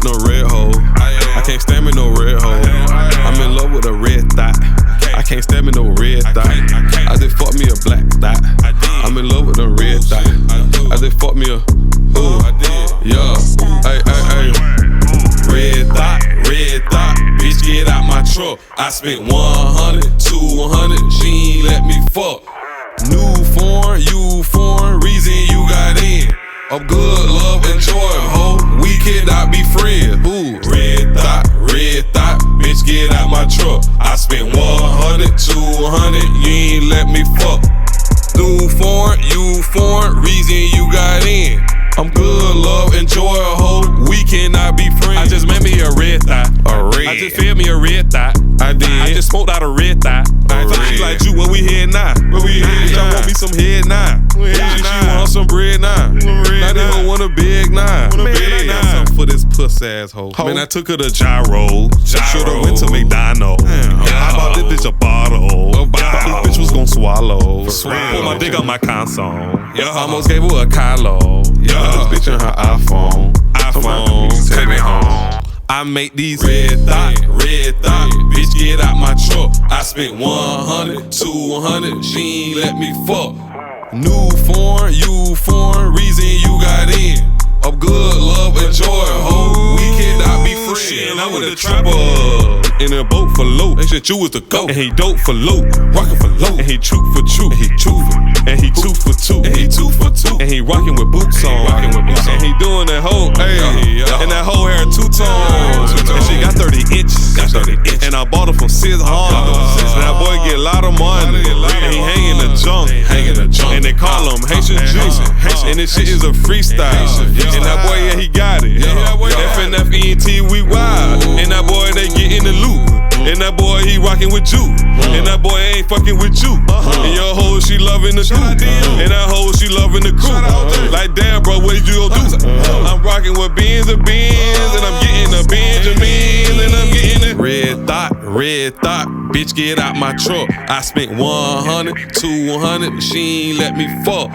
with no red hoe. I can't stand me no red hoe. I'm in love with a red thot. I can't stand me no red thot. I just fuck me a black thot. I'm in love with a red thot. I just fuck me a yeah. Ay. Red thot, bitch get out my truck. I spent 100, 200, she ain't let me fuck. New foreign, you foreign, reason you got in. I'm good, love, and joy, ho. We cannot be friends. Red thot, bitch get out my truck. I spent 100, 200, you ain't let me fuck. New foreign, you foreign, reason you got in. I'm good, love, and joy, ho. We cannot be friends. I just made me a red thot. I just fed me a red thot. I did. I just smoked out a red thot. She like, Jew, where we head now? Where we head now? I want me some head now. She want some bread now. Now they don't want a big now. Man, I got something for this puss asshole. Man, I took her to gyro. Should've went to McDonald's. I bought this bitch a bottle. Thought this bitch was gon' swallow. Pull my dick out my console. Almost gave her a Kylo. Put this bitch in her iPhone. Take me home. I make these red thot, bitch get out my truck. I spent 100, 200, she ain't let me fuck. New foreign, you foreign, reason you got in. I'm good, love, and joy, ho. We cannot be friends. I'm with a trapper in a boat for low. They said you was the GOAT. And he dope for low, rockin' for low. And he truth for truth. And he truth for. And he 2 for 2. And he 2 for 2. And he rockin' with boots on. And he doing that whole, and that whole hair 2 tones. And she got 30 inches. And I bought her from Sis Honda. And that boy get a lot of money. And he hangin' the junk. And they call him Haitian Jew. And this shit is a freestyle. And that boy, he got it. FNFENT, we wild. And that boy, they get in the loop. And that boy, he rockin' with you. And that boy ain't fucking with you. And your hoe, she loving the crew. And that hoe, she loving the crew. Like, damn, bro, what you gon' do? I'm rockin' with Benz and Benz. And I'm getting the Benjamins. And I'm getting it. Red thot, bitch get out my truck. I spent 100, 200, she ain't let me fuck.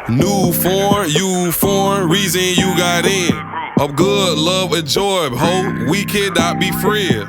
New foreign, you foreign, reason you got in. I'm good, love, and joy, ho. We cannot be friends.